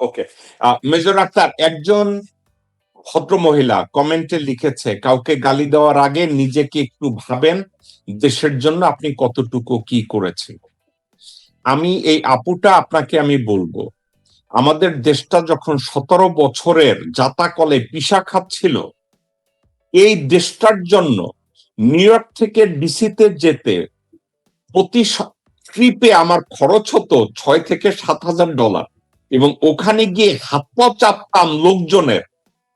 ওকে, major Akter, একজন ভদ্র মহিলা কমেন্টে লিখেছে, কাউকে গালি দেওয়ার আগে নিজেকে একটু ভাবেন দেশের জন্য আপনি কতটুকু কি করেছেন। আমি এই আপুটা আপনাকে আমি বলবো, আমাদের দেশটা যখন 17 বছরের জাতাকলে পিষা খাচ্ছিল, এই দেশটার জন্য নিউ ইয়র্ক থেকে ডিসিতে যেতে প্রতি ট্রিপে আমার খরচ হতো $6,000 থেকে $7,000, এবং ওখানে গিয়ে হাত পা চাপতাম লোকজনের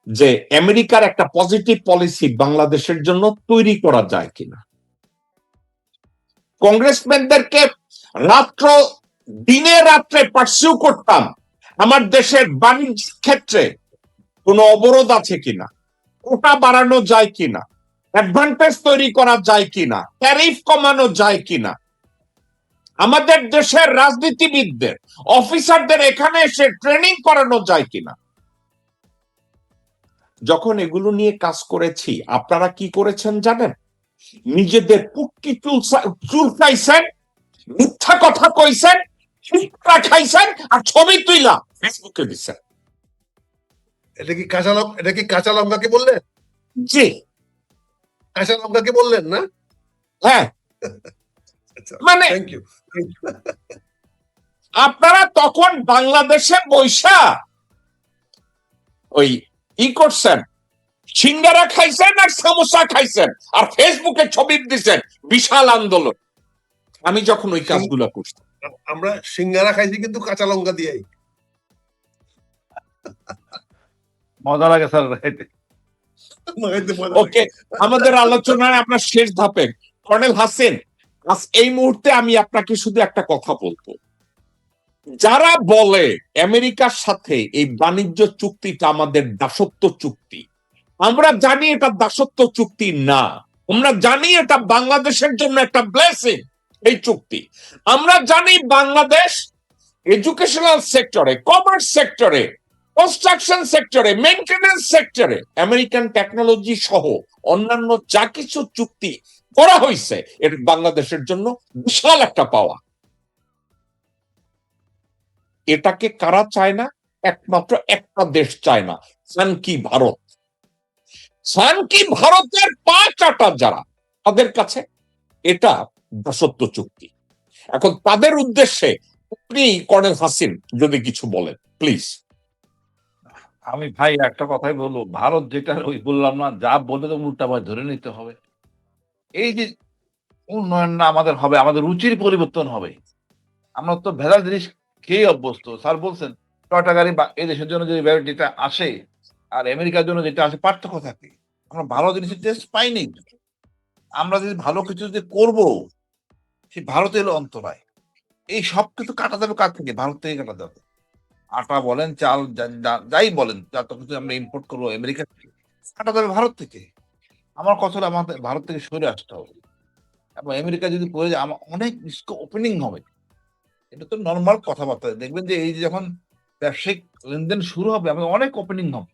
যে আমেরিকার একটা পজিটিভ পলিসি বাংলাদেশের জন্য তৈরি করা যায় কিনা। কংগ্রেসম্যানদেরকে রাত্র দিনে রাত্রে পার্সিউ করতাম আমার দেশের বাণিজ্য ক্ষেত্রে কোনো অবরোধ আছে কিনা, কোটা বাড়ানো যায় কিনা, অ্যাডভান্টেজ তৈরি করা যায় কিনা, ট্যারিফ কমানো যায় কিনা, আমাদের দেশের রাজনীতিবিদদের অফিসারদের এখানে এসে ট্রেনিং করানো যায় কিনা। যখন এগুলো নিয়ে কাজ করেছি, আপনারা কি করেছেন জানেন? নিজেদের পুটকি চুলকাইছেন, মিথ্যা কথা কইছেন, খাইছেন, আর ছবি তুইলা ফেসবুকে দিচ্ছেন। এটা কি কাঁচা লঙ্কাকে বললেন? জি, কাঁচা লঙ্কাকে বললেন না? হ্যাঁ, মানে আপনারা তখন বাংলাদেশে বৈশা ওই ই করছেন, সিঙ্গারা খাইছেন আর সামোসা খাইছেন আর ফেসবুকে ছবি দিচ্ছেন, বিশাল আন্দোলন। আমি যখন ওই কাজগুলো করতাম, আমরা সিঙ্গারা খাইছি কিন্তু কাঁচা লঙ্কা দিয়েই। মজা লাগে স্যার। ওকে, আমাদের আলোচনায় আপনার শেষ ধাপে কর্নেল হাসিন, এই মুহূর্তে আমি আপনাকে শুধু একটা কথা বলবো, যারা বলে আমেরিকার সাথে এই বাণিজ্য চুক্তিটা আমাদের দাসত্ব চুক্তি, আমরা জানি এটা দাসত্ব চুক্তি না, আমরা জানি এটা বাংলাদেশের জন্য একটা ব্লেসিং এই চুক্তি। আমরা জানি বাংলাদেশ এডুকেশনাল সেক্টরে, কমার্স সেক্টরে, কনস্ট্রাকশন সেক্টরে, মেইনটেনেন্স সেক্টরে আমেরিকান টেকনোলজি সহ অন্যান্য যা কিছু চুক্তি করা হয়েছে, এটা বাংলাদেশের জন্য বিশাল একটা পাওয়া। এটাকে কারা চায় না? একমাত্র একটা দেশ চায় না, সানকি ভারত। সানকি ভারতের পা চাটা যারা, তাদের কাছে এটা দাসত্ব চুক্তি। এখন তাদের উদ্দেশ্যে আপনি কর্নেল হাসিন যদি কিছু বলেন প্লিজ। আমি ভাই একটা কথাই বলবো, ভারত যেটা ওই বললাম না, যা বলবে তো উল্টা ভাই ধরে নিতে হবে। এই যে উন্নয়ন না আমাদের হবে, আমাদের রুচির পরিবর্তন হবে। আমরা তো ভেজাল জিনিস খেয়ে অভ্যস্ত। স্যার বলছেন টয়টা গাড়ি এই দেশের জন্য যেটা আসে আর আমেরিকার জন্য যেটা আসে পার্থক্য থাকে। আমরা ভালো জিনিসের টেস্ট পাইনি। আমরা যদি ভালো কিছু যদি করবো, সেই ভারতে এলো অন্তরায়। এই সব কিছু কাটা যাবে কার থেকে? ভারত থেকে কাটা যাবে। আটা বলেন, চাল যাই বলেন, যত কিছু আমরা ইম্পোর্ট করবো আমেরিকা থেকে, কাটা যাবে ভারত থেকে। আমার কথা হলো আমাদের ভারত থেকে সরে আসতে হবে, এবং আমেরিকা যদি পড়ে যায় আমার অনেক ওপেনিং হবে। এটা তো নর্মাল কথাবার্তা। দেখবেন যে এই যে যখন ব্যবসায়িক লেনদেন শুরু হবে, আমাদের অনেক ওপেনিং হবে,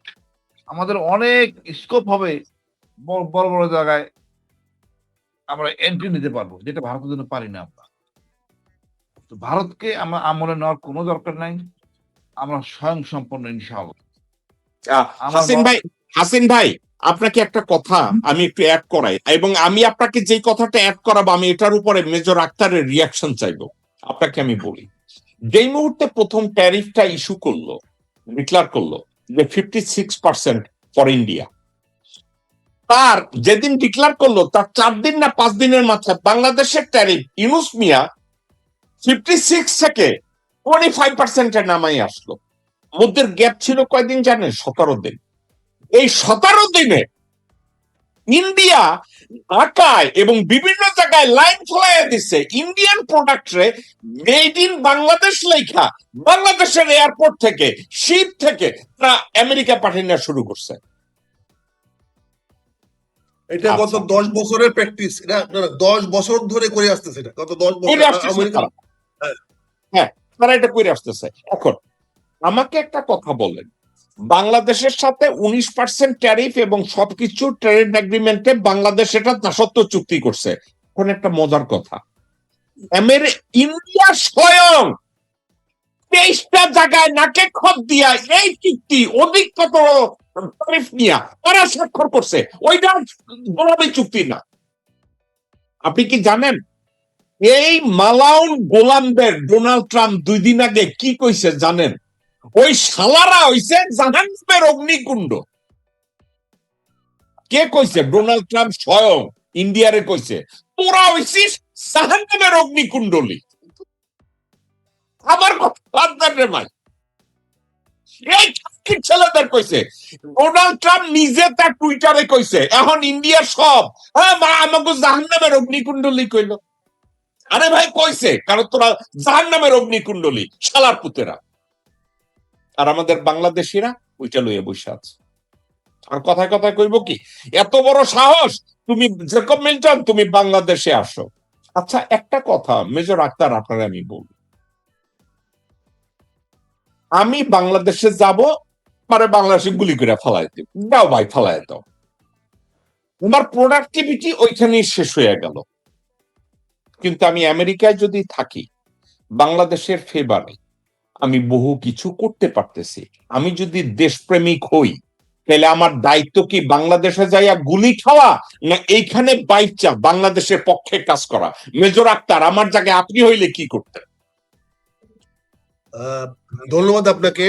আমাদের অনেক স্কোপ হবে, বড় বড় জায়গায় আমরা এন্ট্রি নিতে পারবো, যেটা ভারতের জন্য পারি না আমরা। তো ভারতকে আমরা আমলে নেওয়ার কোনো দরকার নাই, আমরা স্বয়ং সম্পন্ন ইনশাআল্লাহ। হাসিন ভাই, আপনাকে একটা কথা আমি একটু অ্যাড করাই, এবং আমি আপনাকে যে কথাটা অ্যাড করাবো আমি এটার উপরে মেজর আক্তারের রিয়াকশন চাইবো। আপনাকে আমি বলি, যেই মুহূর্তে প্রথম ট্যারিফটা ইস্যু করলো, ডিক্লার করলো যে 56% ফর ইন্ডিয়া, তার যেদিন ডিক্লার করলো তার 4 দিন না 5 দিনের মাথায় বাংলাদেশের ট্যারিফ ইউনুস মিয়া 56 থেকে 25% নামাই আসলো। মধ্যের গ্যাপ ছিল কয়দিন জানেন? 17 দিন। এই 17 দিনে ইন্ডিয়া ঢাকায় এবং বিভিন্ন জায়গায় লাইন ফলাইয়া দিচ্ছে, ইন্ডিয়ান প্রোডাক্টে মেড ইন বাংলাদেশ লেখা, বাংলাদেশের এয়ারপোর্ট থেকে, শিপ থেকে তারা আমেরিকা পাঠিয়ে নেওয়া শুরু করছে। এটা গত 10 বছরের প্র্যাকটিস, এটা 10 বছর ধরে করে আসতেছে। এটা গত 10 বছর হ্যাঁ, তারা এটা করে আসতেছে। এখন আমাকে একটা কথা বলেন, বাংলাদেশের সাথে 19% ট্যারিফ এবং সবকিছু ট্রেড এগ্রিমেন্টে বাংলাদেশ এটা দাসত্ব চুক্তি করছে। এখন একটা মজার কথা, ইন্ডিয়া স্বয়ং 23টা জায়গায় নাকে খত দিয়া এই চুক্তি অধিকতর তারিফ নিয়া ওরা স্বাক্ষর করছে, ওইটা গোলামি চুক্তি না। আপনি কি জানেন এই মালাউন গোলামদের ডোনাল্ড ট্রাম্প 2 দিন আগে কি কইছে জানেন? ওই শালারা হইছে জাহান্নামের অগ্নিকুণ্ড। কে কইছে? ডোনাল্ড ট্রাম্প স্বয়ং ইন্ডিয়ারে কইছে তোরা হইছিস জাহান্নামের অগ্নিকুণ্ডলী। আমার কথা বাদ দেন রে ভাই, এই ছেলেদের কইছে। ডোনাল্ড ট্রাম্প নিজে তার টুইটারে কইছে এখন ইন্ডিয়ার সব আমাকে জাহান্নামের অগ্নিকুণ্ডলী কইল। আরে ভাই কইছে কারণ তোরা জাহান্নামের অগ্নিকুণ্ডলী শালার পুতেরা। আর আমাদের বাংলাদেশিরা ওইটা লইয়া বসে আছে। আর কথায় কথায় কইব কি এত বড় সাহস, তুমি জেকব মিল্টন তুমি বাংলাদেশে আসো। আচ্ছা একটা কথা মেজর আক্তার আপনারা আমি বলবো, আমি বাংলাদেশে যাব মানে বাংলাদেশে গুলি করে ফেলাই দেব, দাও ভাই ফেলাই দাও, তোমার প্রোডাক্টিভিটি ওইখানেই শেষ হয়ে গেল। কিন্তু আমি আমেরিকায় যদি থাকি বাংলাদেশের ফেভারে আমি বহু কিছু করতে পারতেছি। আমি যদি দেশপ্রেমিক হই তাহলে আমার দায়িত্ব কি বাংলাদেশে যাইয়া গুলি খাওয়া না এইখানে বাইচা বাংলাদেশের পক্ষে কাজ করা? মেজর আক্তার আমার জায়গায় আপনি হইলে কি করতেন? ধন্যবাদ আপনাকে।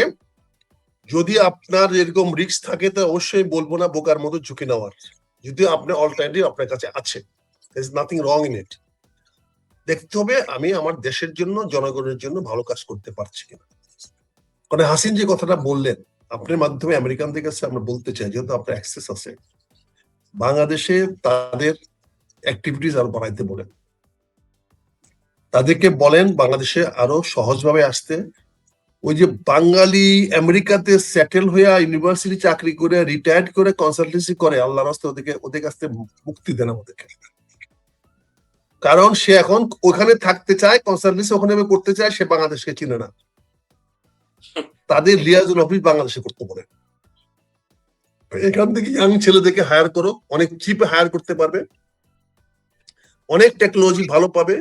যদি আপনার এরকম রিস্ক থাকে তো অবশ্যই বলবো না বোকার মতো ঝুঁকি নেওয়ার, যদি আপনার অল্টারনেটিভ আপনার কাছে আছে, নাথিং রং ইন ইট। দেখতে হবে আমি আমার দেশের জন্য জনগণের জন্য ভালো কাজ করতে পারছি কিনা। কারণ হাসিন যে কথাটা বললেন আপনার মাধ্যমে আমেরিকানদের কাছে আমরা বলতে চাই, যেহেতু আপনার অ্যাক্সেস আছে, বাংলাদেশে তাদের অ্যাক্টিভিটিস আরো বাড়াইতে বলেন, তাদেরকে বলেন বাংলাদেশে আরো সহজভাবে আসতে। ওই যে বাঙালি আমেরিকাতে সেটেল হয়ে ইউনিভার্সিটি চাকরি করে রিটায়ার্ড করে কনসালটেন্সি করে, আল্লাহর রাস্তে ওদের কাছ থেকে মুক্তি দেন আমাদেরকে। কারণ সে এখন ওখানে থাকতে চায়, কনসালটেন্সি ওখানে করতে চায়, সে বাংলাদেশকে চিনে না। তাদের লিয়াজুল অফিস বাংলাদেশে করতে বলে, এখান থেকে ইয়াং ছেলেদেরকে হায়ার করো, অনেক চিপে হায়ার করতে পারবে, অনেক টেকনোলজি ভালো পাবে।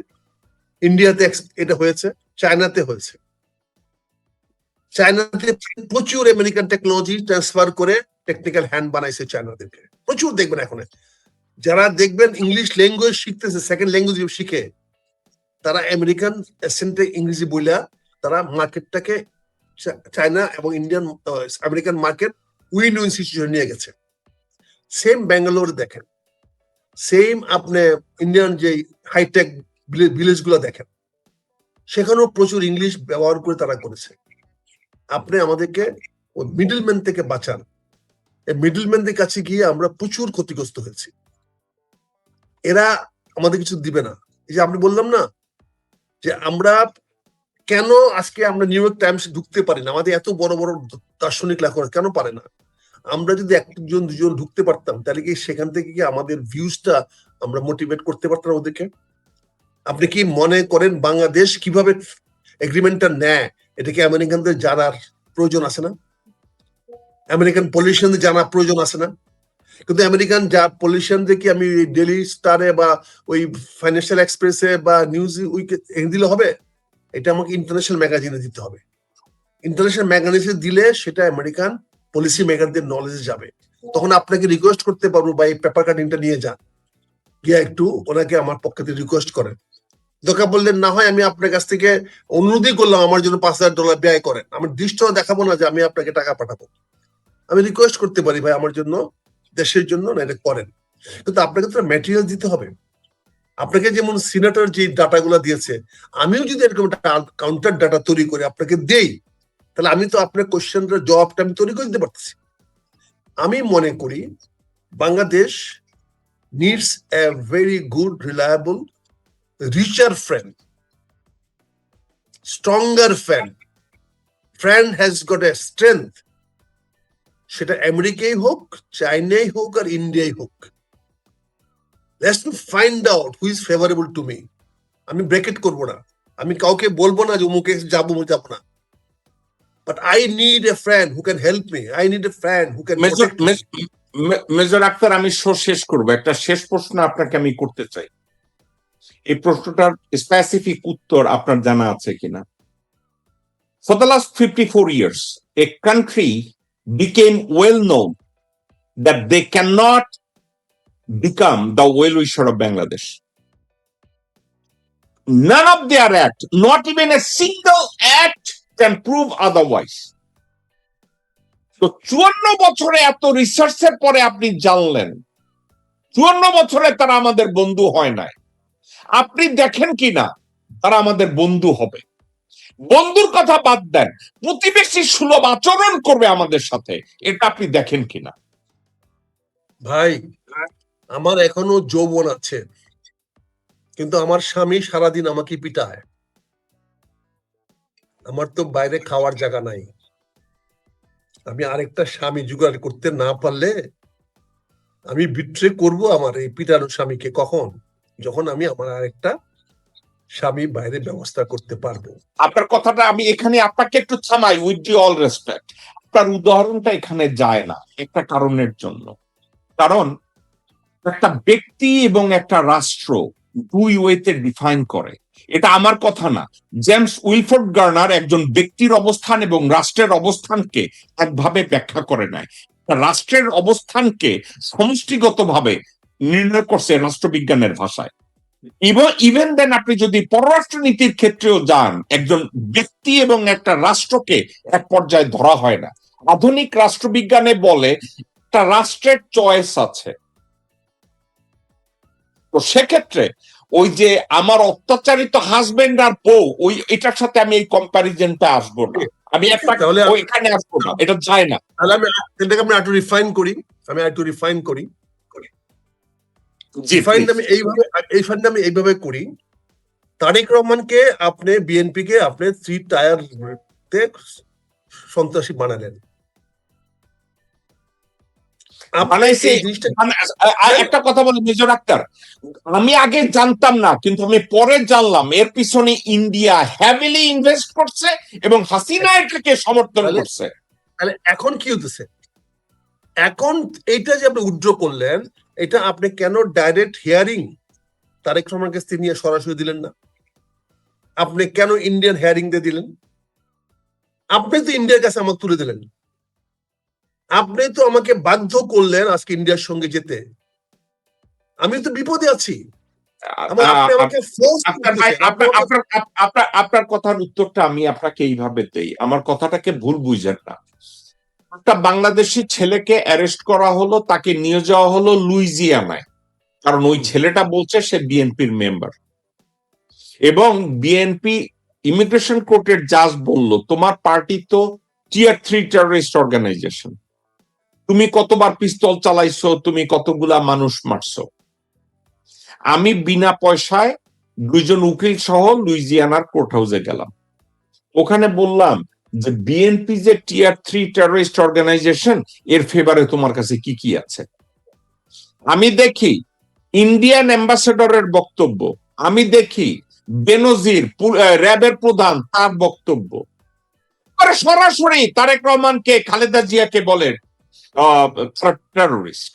ইন্ডিয়াতে এটা হয়েছে, চায়নাতে হয়েছে, চায়নাতে প্রচুর আমেরিকান টেকনোলজি ট্রান্সফার করে টেকনিক্যাল হ্যান্ড বানাইছে চায়নাদেরকে প্রচুর। দেখবেন এখন যারা দেখবেন ইংলিশ ল্যাঙ্গুয়েজ শিখতেছে, সেকেন্ড ল্যাঙ্গুয়েজ শিখে, তারা আমেরিকান অ্যাসেন্টে ইংরেজি বইলা তারা মার্কেটটাকে চায়না এবং Indian American market win win situation নিয়ে গেছে। সেম ব্যাঙ্গালোর দেখেন, সেম আপনি ইন্ডিয়ান যে হাইটেক ভিলেজ গুলো দেখেন, সেখানেও প্রচুর ইংলিশ ব্যবহার করে তারা করেছে। আপনি আমাদেরকে ওই মিডলম্যান থেকে বাঁচান। এই মিডলম্যানদের কাছে গিয়ে আমরা প্রচুর ক্ষতিগ্রস্ত হয়েছি। এরা আমাদের কিছু দিবে না। এই যে আপনি বললাম না যে আমরা কেন আজকে আমরা নিউ ইয়র্ক টাইমস ঢুকতে পারি না, আমাদের এত বড় বড় দার্শনিক লেখক কেন পারে না? আমরা যদি একজন দুজন ঢুকতে পারতাম তাহলে কি সেখান থেকে কি আমাদের ভিউজটা আমরা মোটিভেট করতে পারতাম ওদেরকে? আপনি কি মনে করেন বাংলাদেশ কিভাবে এগ্রিমেন্টটা নেয় এটা কি আমেরিকানদের জানার প্রয়োজন আছে না? আমেরিকান পলিটিশিয়ানদের জানার প্রয়োজন আছে না? কিন্তু আমেরিকান যা পলিটিশিয়ানদের কি আমি ডেইলি স্টারে বা ওই ফাইন্যান্সিয়াল এক্সপ্রেসে বা নিউজ উইকে দিলে হবে? এটা আমাকে ইন্টারন্যাশনাল ম্যাগাজিনে দিতে হবে। ইন্টারন্যাশনাল ম্যাগাজিনে দিলে সেটা আমেরিকান পলিসি মেকারদের নলেজে যাবে। তখন আপনাকে রিকোয়েস্ট করতে পারবো বা এই পেপার কাটিংটা নিয়ে যান, গিয়ে একটু ওনাকে আমার পক্ষে থেকে রিকোয়েস্ট করেন। দরকার বললেন না হয় আমি আপনার কাছ থেকে অনুরোধই করলাম আমার জন্য $5,000 ব্যয় করেন, আমি দৃষ্ট দেখাবো না যে আমি আপনাকে টাকা পাঠাবো, আমি রিকোয়েস্ট করতে পারি ভাই আমার জন্য দেশের জন্য না এটা করেন। কিন্তু আপনাকে তো ম্যাটেরিয়াল দিতে হবে। আপনাকে যেমন সিনেটর যে ডাটাগুলো দিয়েছে, আমিও যদি এরকম একটা কাউন্টার ডাটা তৈরি করে আপনাকে দেই, তাহলে আমি তো আপনার কোশ্চেনটার জবাবটা আমি তৈরি করে দিতে পারতেছি। আমি মনে করি Bangladesh needs a very good, reliable, richer friend, stronger friend. Friend has got a strength. সেটা আমেরিকাই হোক, চাইনাই হোক আর ইন্ডিয়াই হোক। Let's find out who is favorable to me. আমি ব্রেকেট করবো না, আমি কাউকে বলবো না যে মুখে যাবো না। But I need a friend who can help me. I need a friend who can protect me. Major Akhtar আমি শেষ করবো, একটা শেষ প্রশ্ন আপনাকে আমি করতে চাই। এই প্রশ্নটার স্পেসিফিক উত্তর আপনার জানা আছে কিনা? For the last 54 years, a country became well known that they cannot become the well-wisher of Bangladesh. None of their act, not even a single act, can prove otherwise. তো 54 বছরে এত রিসার্চের পরে আপনি জানলেন 54 বছরে তারা আমাদের বন্ধু হয় নাই। আপনি দেখেন কিনা তারা আমাদের বন্ধু হবে। বন্ধুর কথা বাদ দেন, প্রতিবেশী সুলভ আচরণ করবে আমাদের সাথে, এটা আপনি দেখেন কিনা? ভাই, আমার এখনো যৌবন আছে, কিন্তু আমার স্বামী সারাদিন আমাকে পিটায়। আমার তো বাইরে খাওয়ার জায়গা নাই। আমি আরেকটা স্বামী জোগাড় করতে না পারলে আমি বিট্রে করব আমার এই পিটানো স্বামীকে। কখন? যখন আমি আমার আরেকটা স্বামী বাইরে ব্যবস্থা করতে পারবো। আপনার কথাটা আমি এখানে আপনাকে একটু থামাই, উইথ ডি অল রেসপেক্ট। আপনার উদাহরণটা এখানে যায় না একটা কারণের জন্য। কারণ একটা ব্যক্তি এবং একটা রাষ্ট্র দুই ওয়েতে ডিফাইন করে, এটা আমার কথা না। জেমস উইলফোর্ড গার্নার একজন ব্যক্তির অবস্থান এবং রাষ্ট্রের অবস্থানকে একভাবে ব্যাখ্যা করে নেয়। রাষ্ট্রের অবস্থানকে সমষ্টিগতভাবে নির্ণয় করছে রাষ্ট্রবিজ্ঞানের ভাষায়। ইভেন দেন আপনি যদি পররাষ্ট্রনীতির ক্ষেত্রেও যান, একজন ব্যক্তি এবং একটা রাষ্ট্রকে এক পর্যায়ে ধরা হয় না। আধুনিক রাষ্ট্রবিজ্ঞানে বলে একটা রাষ্ট্রের চয়েস আছে। তো সেক্ষেত্রে ওই যে আমার অত্যাচারিত হাজবেন্ড আর বউ, ওই এটার সাথে আমি এই কম্প্যারিজনটা আসবো না, আমি একটা তাহলে এখানে আসবো না, এটা যায় না। তাহলে আমি এটাকে আমি একটু রিফাইন করি। আমি এইভাবে করি। তারেক রহমানকে আপনি বিএনপি কে আপনি 3 টায়ার সন্ত্রাসী বানালেন। একটা কথা বলি মেজর আক্তার, আমি আগে জানতাম না, কিন্তু আমি পরে জানলাম এর পিছনে ইন্ডিয়া হ্যাভিলি ইনভেস্ট করছে এবং হাসিনা এটাকে সমর্থন করছে। তাহলে এখন কি হতেছে? এখন এইটা যে আপনি উইথড্র করলেন, এটা আপনি কেন ডাইরেক্ট হিয়ারিং তারেক রহমানকে নিয়ে সরাসরি দিলেন না? আপনি কেন ইন্ডিয়ান হিয়ারিং দিয়ে দিলেন? আপনি তো ইন্ডিয়ার কাছে আমাকে তুলে দিলেন। আপনি তো আমাকে বাধ্য করলেন আজকে ইন্ডিয়ার সঙ্গে যেতে। আমি তো বিপদে আছি। আপনার কথার উত্তরটা আমি আপনাকে এইভাবে দেই, আমার কথাটাকে ভুল বুঝেন না। একটা বাংলাদেশি ছেলেকে অ্যারেস্ট করা হলো, তাকে নিয়ে যাওয়া হলো লুইজিয়ানায়, কারণ ওই ছেলেটা বলছে সে বিএনপির মেম্বার। এবং বিএনপি ইমিগ্রেশন কোর্টের জাজ বলল, তোমার পার্টি তো টিয়ার 3 টেররিস্ট অর্গানাইজেশন, তুমি কতবার পিস্তল চালাইছো, তুমি কতগুলা মানুষ মারছো। আমি বিনা পয়সায় 2 জন উকিল সহ লুইজিয়ানার কোর্ট হাউসে গেলাম। ওখানে বললাম যে বিএনপি যে টিয়ার 3 টেররিস্ট অর্গানাইজেশন, এর ফেভারে তোমার কাছে কি কি আছে। আমি দেখি ইন্ডিয়ান অ্যাম্বাসেডরের বক্তব্য, আমি দেখি বেনজির র্যাবের প্রধান তার বক্তব্য, সরাসরি তারেক রহমানকে খালেদা জিয়াকে বলেন টেররিস্ট।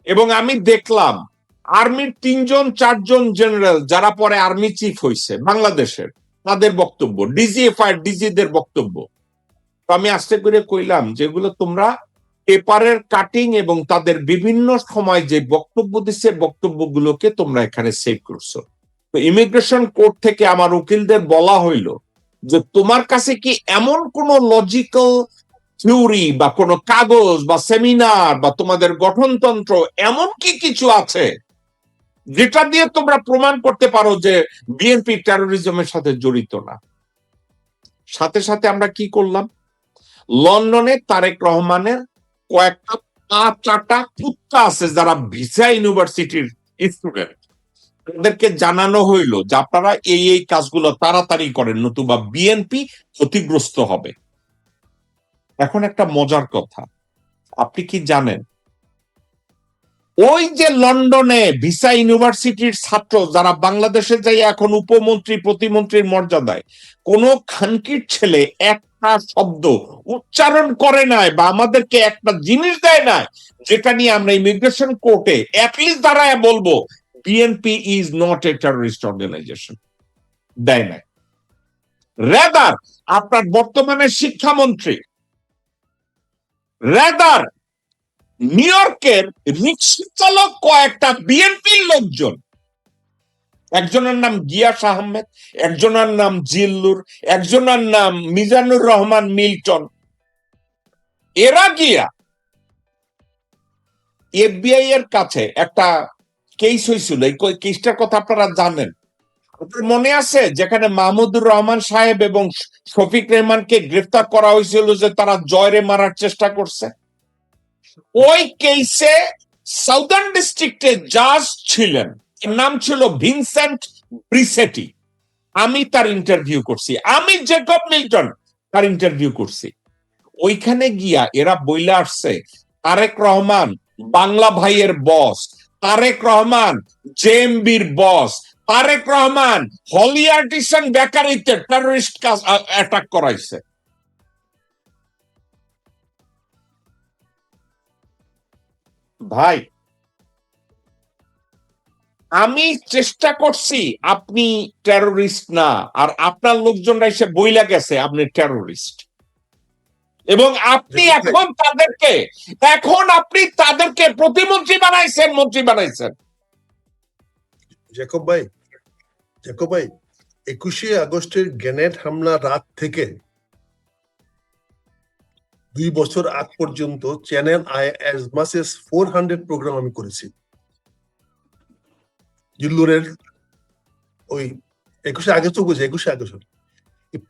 এবং আমি দেখলাম আর্মির 3 জন 4 জন জেনারেল যারা পরে আর্মি চিফ হয়েছে বাংলাদেশের, তাদের বক্তব্য, ডিজিএফআই ডিজিদের বক্তব্য। তো আমি আস্তে করে কইলাম যেগুলো তোমরা পেপারের কাটিং এবং তাদের বিভিন্ন সময় যে বক্তব্য দিচ্ছে, বক্তব্যগুলোকে তোমরা এখানে সেভ করছো। তো ইমিগ্রেশন কোর্ট থেকে আমার উকিলদের বলা হইলো যে তোমার কাছে কি এমন কোন লজিক্যাল থিওরি বা কোনো কাগজ বা সেমিনার বা তোমাদের গঠনতন্ত্র এমন কি কিছু আছে যেটা দিয়ে তোমরা প্রমাণ করতে পারো যে বিএনপি টেরোরিজমের সাথে জড়িত না? সাথে সাথে আমরা কি করলাম, লন্ডনে তারেক রহমানের কয়েকটা 5-8টা কুত্তা আছে যারা ভিসা ইউনিভার্সিটির স্টুডেন্ট, তাদেরকে জানানো হইলো যে আপনারা এই এই কাজগুলো তাড়াতাড়ি করেন, নতুবা বিএনপি ক্ষতিগ্রস্ত হবে। এখন একটা মজার কথা, আপনি কি জানেন ওই যে লন্ডনে ভিসা ইউনিভার্সিটির ছাত্র যারা বাংলাদেশে যাই এখন উপমন্ত্রী প্রতিমন্ত্রীর মর্যাদায়, কোন খানকির ছেলে একটা শব্দ উচ্চারণ করে নাই বা আমাদেরকে একটা জিনিস দেয় না যেটা নিয়ে আমরা ইমিগ্রেশন কোর্টে অ্যাটলিস্ট দাঁড়ায় বলবো BNP is not a terrorist organization? দেয় নাই। রেদার আপনার বর্তমানে শিক্ষামন্ত্রী, রেদার নিউ ইয়র্কের রিক্সা চালক কয়েকটা বিএনপির লোকজন, একজনের নাম গিয়াস আহমেদ, একজনের নাম জিল্লুর, একজনের নাম মিজানুর রহমান মিল্টন, এরা গিয়া এফবিআই এর কাছে একটা কেস হয়েছিল। এই কেসটার কথা আপনারা জানেন। আপনার মনে আছে যেখানে মাহমুদুর রহমান সাহেব এবং শফিক রেহমানকে গ্রেফতার করা হয়েছিল যে তারা জয়রে মারার চেষ্টা করছে? ওই কেসে সাউদার্ন ডিস্ট্রিক্টে জাজ ছিলেন, এর নাম ছিল ভিনসেন্ট ব্রিসেটি। আমি তার ইন্টারভিউ করছি, আমি জেকব মিল্টন তার ইন্টারভিউ করছি। ওইখানে গিয়া এরা বইলে আসছে তারেক রহমান বাংলা ভাইয়ের বস, তারেক রহমান জেএমবির বস, তারেক রহমান হলি আর্টিসান বেকারিতে টেররিস্ট অ্যাটাক করাইছে। ভাই আমি চেষ্টা করছি আপনি টেররিস্ট না, আর আপনার লোকজনরা এসে বইলা গেছে আপনি টেররিস্ট, এবং আপনি আপনি তাদেরকে প্রতিমন্ত্রী বানাইছেন, মন্ত্রী বানাইছেন। জ্যাকব ভাই 21শে আগস্টের গ্রেনেড হামলা রাত থেকে 2 বছর আগ পর্যন্ত Channel i as much as 400 program আমি করেছি। জিল্লুরের ওই 21শে আগে তো বুঝে 21শে আগস্ট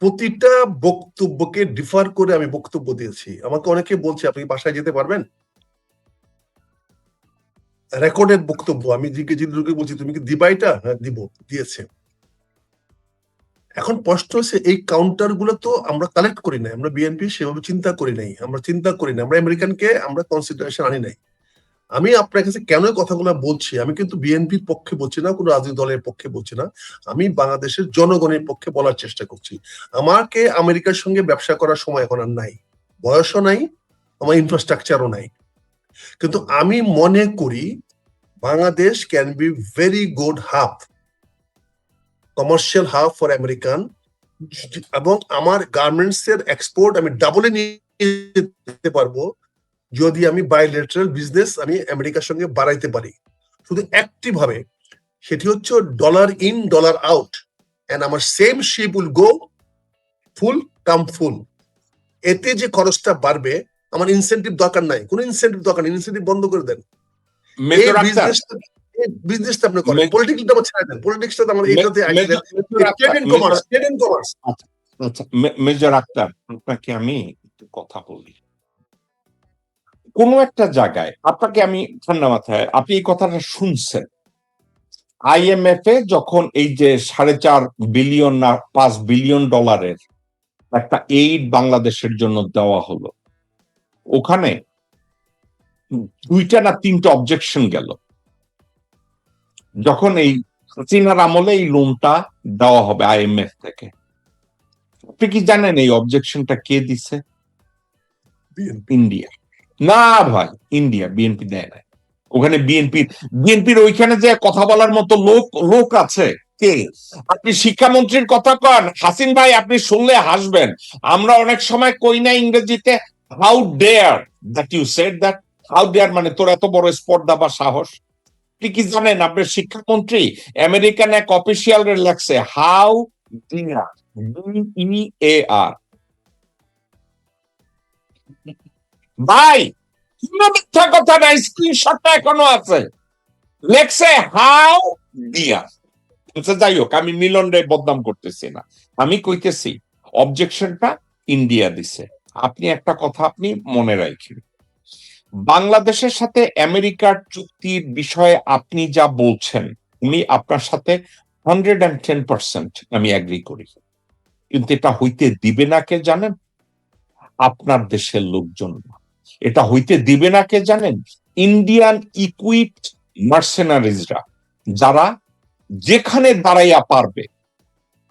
প্রতিটা বক্তব্যকে ডিফার করে আমি বক্তব্য দিয়েছি। আমাকে অনেকে বলছে আপনি বাসায় যেতে পারবেন, রেকর্ডেড বক্তব্য। আমি জিল্লুরকে বলছি তুমি কি দিবা এটা? হ্যাঁ দিব, দিয়েছে। এখন প্রশ্ন হচ্ছে এই কাউন্টার গুলো তো আমরা কালেক্ট করি নাই, আমরা বিএনপি সেভাবে চিন্তা করি নাই, আমরা আমেরিকানকে আমরা কনসিডারেশন আনি নাই। আমি আপনার কাছে কেন কথাগুলো বলছি, আমি কিন্তু বিএনপির পক্ষে বলছি না, কোনো রাজনৈতিক দলের পক্ষে বলছি না, আমি বাংলাদেশের জনগণের পক্ষে বলার চেষ্টা করছি। আমাকে আমেরিকার সঙ্গে ব্যবসা করার সময় এখন আর নাই, বয়সও নাই, আমার ইনফ্রাস্ট্রাকচারও নাই। কিন্তু আমি মনে করি Bangladesh can be very good hub, commercial hub for American, এবং আমার গার্মেন্টস এর এক্সপোর্ট আমি ডাবলে নিয়ে যেতে পারবো যদি আমি বাইলেটারাল বিজনেস আমি আমেরিকার সঙ্গে বাড়াইতে পারি। শুধু একটি ভাবে, সেটি হচ্ছে dollar in dollar out, and আমার same ship will go full come full. এতে যে খরচটা বাড়বে, আমার ইনসেন্টিভ দরকার নাই, কোনো ইনসেন্টিভ দরকার নেই, ইনসেন্টিভ বন্ধ করে দেন। বিজনেসটা আপনি করেন, পলিটিক্সটা আমার ছেড়ে দেন, পলিটিক্সটা আমার এইটাতে ট্রেড এন্ড কমার্স। আচ্ছা মেজর আক্তার, আপনাকে আমি একটু কথা বলি। কোন একটা জায়গায় আপনাকে আমি ঠান্ডা মাথায়, আপনি এই কথাটা শুনছেন, আইএমএফ এ যখন এই যে 4.5 বিলিয়ন না 5 বিলিয়ন ডলারের একটা এইড বাংলাদেশের জন্য দেওয়া হলো, ওখানে 2টা না 3টা অবজেকশন গেল যখন এই হাসিনার আমলে এই লোনটা দেওয়া হবে আইএমএফ থেকে। আপনি কি জানেন এই অবজেকশনটা কে দিছে? ইন্ডিয়া। না ভাই, ইন্ডিয়া, বিএনপি দেয় না। ওখানে বিএনপির ওইখানে যে কথা বলার মতো লোক আছে কে? আপনি শিক্ষামন্ত্রীর কথা কন, হাসিন ভাই, আপনি শুনলে হাসবেন। আমরা অনেক সময় কই না ইংরেজিতে how dare that you said that. How dare মানে তোর এত বড় স্পর্ধা বা সাহস। আপনি কি জানেন আপনার শিক্ষামন্ত্রী আমেরিকান এক অফিসিয়াল লেখছে হাউ ডেয়ার, DEAR। ভাই কোনো মিথ্যা কথা নাই, স্ক্রিনশটটা এখনো আছে, লেখছে হাউ ডিয়ার। যাই হোক, আমি মিলনরে বদনাম করতেছি না, আমি কইতেছি অবজেকশনটা ইন্ডিয়া দিছে। আপনি একটা কথা আপনি মনে রাখেন, বাংলাদেশের সাথে আমেরিকার চুক্তির বিষয়ে আপনি যা বলছেন, উনি আপনার সাথে 110% আমি এগ্রি করি, কিন্তু এটা হইতে দিবে না কে জানেন? আপনার দেশের লোকজন। এটা হইতে দিবে না কে জানেন? ইন্ডিয়ান ইকুইপড মার্সেনারিজরা, যারা যেখানে দাঁড়াইয়া পারবে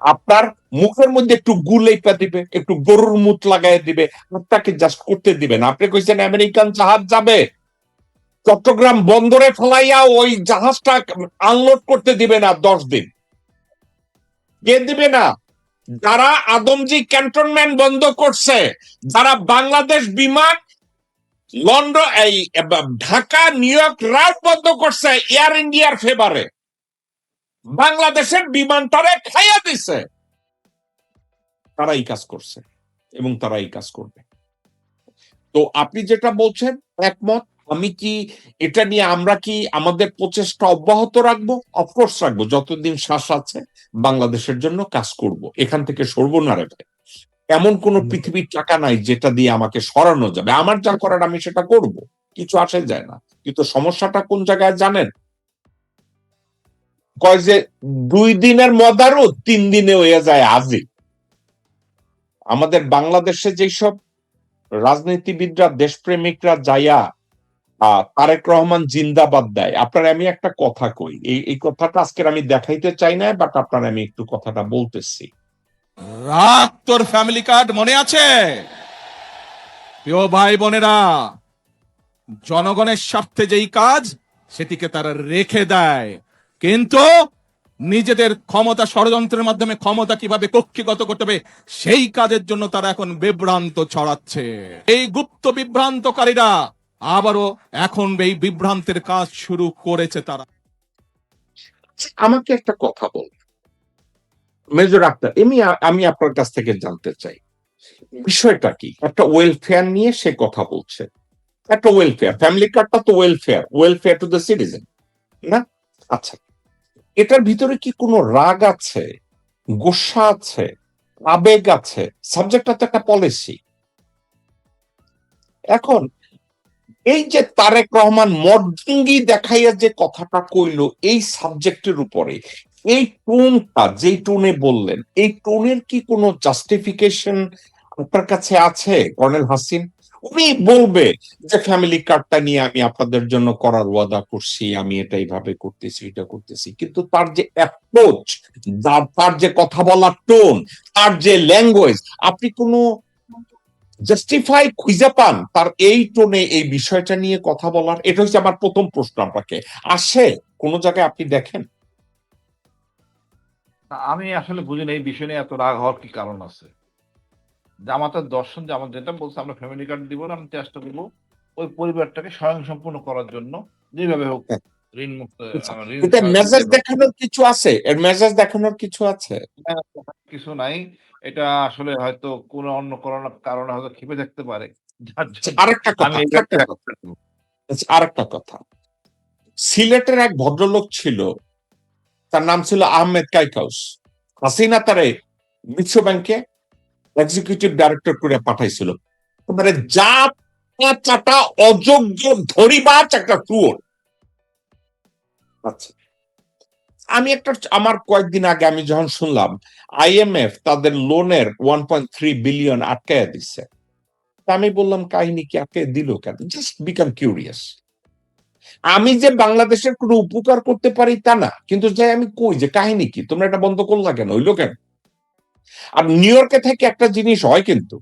আপনার মুখের মধ্যে একটু গুলেইপা দিবে, একটু গরুর মুত লাগাই দিবে, আপনাকে জাস্ট করতে দিবে না। আপনি কইছেন আমেরিকান জাহাজ যাবে চট্টগ্রাম বন্দরে ফেলাইয়া ওই জাহাজটা আনলোড করতে দিবে না 10 দিন। কে দিবে না? যারা আদমজি ক্যান্টনমেন্ট বন্ধ করছে, যারা বাংলাদেশ বিমান লন্ডন এই ঢাকা নিউ ইয়র্ক রাত বন্ধ করছে এয়ার ইন্ডিয়ার ফেভারে, বাংলাদেশের বিমানটারে খাইয়া দিছে, তারা এই কাজ করছে এবং তারা এই কাজ করবে। তো আপনি যেটা বলছেন একমত। আমি কি এটা নিয়ে আমরা কি আমাদের প্রচেষ্টা অব্যাহত রাখবো? অফকোর্স রাখবো, যতদিন শ্বাস আছে বাংলাদেশের জন্য কাজ করব, এখান থেকে সরবো না রে ভাই। এমন কোন পৃথিবীর টাকা নাই যেটা দিয়ে আমাকে সরানো যাবে। আমার যা করার আমি সেটা করব, কিছু আসে যায় না। কিন্তু সমস্যাটা কোন জায়গায় জানেন? কয় যে 2 দিনের মদারও 3 দিনে হয়ে যায় আজি। আমাদের বাংলাদেশে যেসব রাজনীতিবিদরা দেশপ্রেমিকরা যাইয়া তারেক রহমান জিন্দাবাদ দেয়, আপনার আমি একটা কথা কই, এই কথাটা আজকে আমি দেখাইতে চাই না, বাট আপনার আমি একটু কথাটা বলতেছি। রাখ তোর ফ্যামিলি কার্ড মনে আছে? প্রিয় ভাই বোনেরা, জনগণের স্বার্থে যেই কাজ সেটিকে তারা রেখে দেয়, কিন্তু নিজেদের ক্ষমতা ষড়যন্ত্রের মাধ্যমে ক্ষমতা কিভাবে কক্ষিগত করতে হবে সেই কাজের জন্য তারা এখন বিভ্রান্ত ছড়াচ্ছে। এই গুপ্ত বিভ্রান্তকারীরা আবারও এখন এই বিভ্রান্তের কাজ শুরু করেছে তারা। আমাকে একটা কথা বল মেজর আক্তার, আমি আপনার কাছ থেকে জানতে চাই বিষয়টা কি। একটা ওয়েলফেয়ার নিয়ে সে কথা বলছে, একটা ওয়েলফেয়ার, ফ্যামিলি কার্ডটা তো ওয়েলফেয়ার টু দ্য সিটিজেন না? আচ্ছা, এটার ভিতরে কি কোনো রাগ আছে, গোসা আছে, আবেগ আছে? সাবজেক্টটা তো একটা পলিসি। এখন এই যে তারেক রহমান মর্জিঙ্গি দেখাইয়া যে কথাটা কইলো এই সাবজেক্টের উপরে, এই টোনটা যেই টোনে বললেন, এই টোনের কি কোনো জাস্টিফিকেশন আপনার কাছে আছে কর্নেল হাসিন? উনি বলবে যে ফ্যামিলি কার্ডটা নিয়ে আমি আপনাদের জন্য করার ওয়াদা করছি, আমি এটা এইভাবে করতেছি, এটা করতেছি, কিন্তু তার যে অ্যাপ্রোচ, তার যে কথা বলার টোন, তার যে ল্যাঙ্গুয়েজ, আপনি কোনো জাস্টিফাই খুঁজে পান তার এই টোনে এই বিষয়টা নিয়ে কথা বলার? এটা হচ্ছে আমার প্রথম প্রশ্ন আপনাকে। আসে কোন জায়গায় আপনি দেখেন? আমি আসলে বুঝি না এই বিষয় নিয়ে এত রাগ হওয়ার কি কারণ আছে। জামাতের দর্শন, জামাত যেটা বলছে আমরা ফ্যামিলি কার্ড দিব না, আমি চেষ্টা করবো ওই পরিবারটাকে স্বয়ংসম্পূর্ণ করার জন্য যেভাবে হোক ঋণ মুক্ত, ঋণ এটা ছাড় মেজাজ দিতে দেখানোর কিছু আছে? এর মেজাজ দেখানোর কিছু আছে? কিছু নাই। এটা আসলে হয়তো কোনো অন্য কোনো কারণে হয়তো ক্ষেপে থাকতে পারে, যার জন্য আরেকটা কথা, আমি এটা আরেকটা কথা, সিলেটের এক ভদ্রলোক ছিল, তার নাম ছিল আহমেদ কাইকাউস। হাসিনা তারে বিশ্ব ব্যাংকে এক্সিকিউটিভ ডাইরেক্টর করে পাঠাইছিল। মানে যা চাটা অযোগ্য ধরিবাজ একটা চুয়োর। আচ্ছা, আমি একটা, আমার কয়েকদিন আগে আমি যখন শুনলাম আইএমএফ তাদের লোনের 1.3 বিলিয়ন আটকায়া দিচ্ছে, আমি বললাম কাহিনী কি, আটকে দিল কেন? Just become curious. আমি যে বাংলাদেশের কোনো উপকার করতে পারি তা না, কিন্তু যাই আমি কই যে কাহিনী কি, তোমরা এটা বন্ধ করলা কেন, হইলো কেন? আর নিউ ইয়র্কে থেকে একটা জিনিস হয়, কিন্তু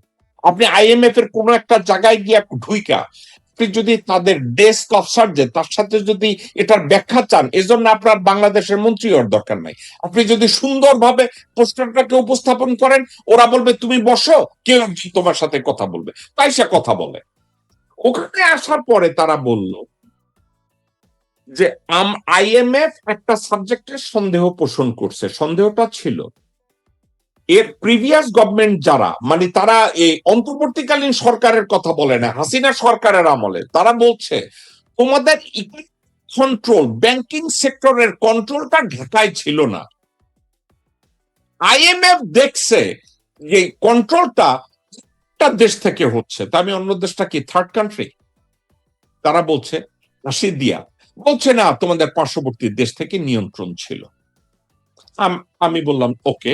আপনি আইএমএফ এর কোন একটা জায়গায় গিয়া ঢুইকা আপনি যদি তাদের ডেস্ক অফিসার যে তার সাথে যদি এটার ব্যাখ্যা চান, এজন্য আপনার বাংলাদেশের মন্ত্রী হওয়ার দরকার নাই। আপনি যদি সুন্দরভাবে প্রশ্নটাকে উপস্থাপন করেন, ওরা বলবে তুমি বসো, কেউ একজন তোমার সাথে কথা বলবে, তাই সে কথা বলে। ওখানে আসার পরে তারা বলল যে আইএমএফ একটা সাবজেক্টের সন্দেহ পোষণ করছে। সন্দেহটা ছিল এর প্রিভিয়াস গভর্নমেন্ট যারা, মানে তারা এই অন্তর্বর্তীকালীন সরকারের কথা বলে না, হাসিনা সরকারের আমলে, তারা বলছে তোমাদের কন্ট্রোল, ব্যাংকিং সেক্টরের কন্ট্রোলটা ঢাকায় ছিল না। আইএমএফ দেখছে যে কন্ট্রোলটা একটা দেশ থেকে হচ্ছে, তা আমি অন্য দেশটা কি থার্ড কান্ট্রি? তারা বলছে, রাশিদিয়া বলছে না, তোমাদের পার্শ্ববর্তী দেশ থেকে নিয়ন্ত্রণ ছিল। আমি বললাম ওকে।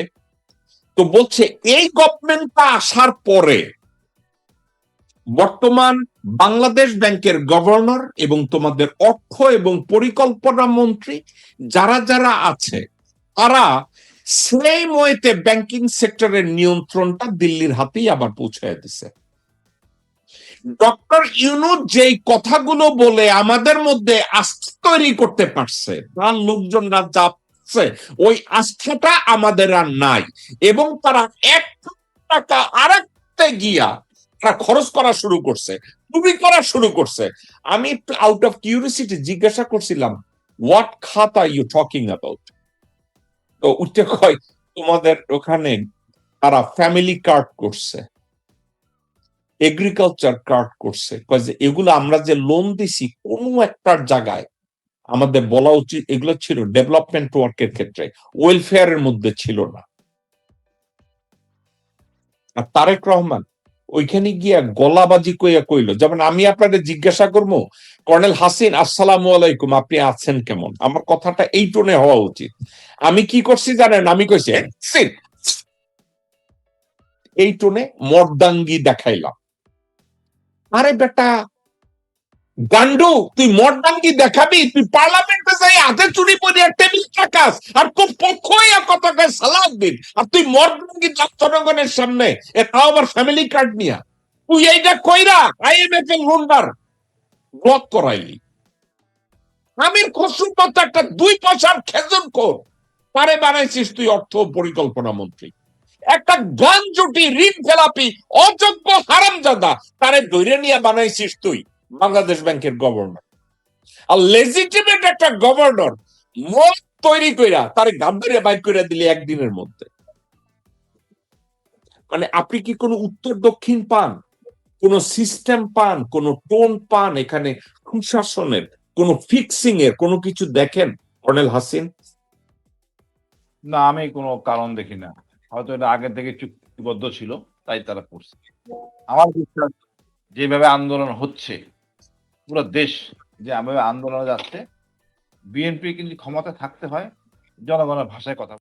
তো বলছে এই গভর্নমেন্টটা আসার পরে বর্তমান বাংলাদেশ ব্যাংকের গভর্নর এবং তোমাদের অর্থ এবং পরিকল্পনা মন্ত্রী যারা যারা আছে, তারা সেম ওয়েতে ব্যাংকিং সেক্টরের নিয়ন্ত্রণটা দিল্লির হাতেই আবার পৌঁছায় দিছে। ডক্টর ইউনূস যেই কথাগুলো বলে আমাদের মধ্যে আস্থা তৈরি করতে পারছে, তার লোকজনরা যা রাখছে, ওই আস্থাটা আমাদের আর নাই। এবং তারা এক টাকা আরেকতে গিয়া তারা খরচ করা শুরু করছে, চুরি করা শুরু করছে। আমি একটু আউট অফ কিউরিসিটি জিজ্ঞাসা করছিলাম, হোয়াট খাত আর ইউ টকিং অ্যাবাউট? তো উঠে কয়, তোমাদের ওখানে তারা ফ্যামিলি কার্ড করছে, এগ্রিকালচার কার্ড করছে, কয় যে এগুলো আমরা যে লোন দিছি কোনো একটা জায়গায় আমাদের বলা উচিত এগুলো ছিল ডেভেলপমেন্ট ওয়ার্কের ক্ষেত্রে, ওয়েলফেয়ারের মধ্যে ছিল না। আর তারেক রহমান ওইখানে গিয়া গলাবাজি কইয়া কইল, যেমন আমি আপনাদের জিজ্ঞাসা করবো, কর্নেল হাসিন আসসালামু আলাইকুম, আপনি আছেন কেমন? আমার কথাটা এই টোনে হওয়া উচিত। আমি কি করছি জানেন? আমি কইছি "সিন", এই টোনে মর্দাঙ্গি দেখাইলাম। আরে বেটা গান্ডু, তুই মর্দাঙ্গি দেখাবি? তুই পার্লামেন্টে যাই হাতে চুরি পরিয়া টেবিল টাকাস, আর খুব পক্ষ হইয়া কথা কয় সালাউদ্দিন, আর তুই মর্দাঙ্গি জনগণের সামনে, এটাও আবার ফ্যামিলি কার্ড নিয়া। তুই এইটা কইরা IMF এর লোনদার ব্লক করাইলি। আমির খসরুর মতো একটা 2 পয়সার খেজুর খোর, তারে বানাইছিস তুই অর্থ পরিকল্পনা মন্ত্রী। একটা গান জুটি ঋণ খেলাপি অযোগ্য হারামজাদা, তারে ধরে নিয়ে বানাইছিস তুই বাংলাদেশ ব্যাংকের গভর্নর। আর লেজিটিমেট একটা গভর্নর মত তৈরি কইরা তারে গাম ধরে বাইর করে দিলি একদিনের মধ্যে। মানে আপনি কি কোনো উত্তর দক্ষিণ পান, কোন সিস্টেম পান, কোন টোন পান, এখানে সুশাসনের কোন ফিক্সিং এর কোনো কিছু দেখেন কর্নেল হাসিন? না, আমি কোনো কারণ দেখি না। হয়তো এটা আগে থেকে চুক্তিবদ্ধ ছিল, তাই তারা করছে। আমার বিশ্বাস যেভাবে আন্দোলন হচ্ছে, পুরো দেশ যেভাবে আন্দোলনে যাচ্ছে, বিএনপি কিন্তু ক্ষমতা থাকতে হয় জনগণের ভাষায় কথা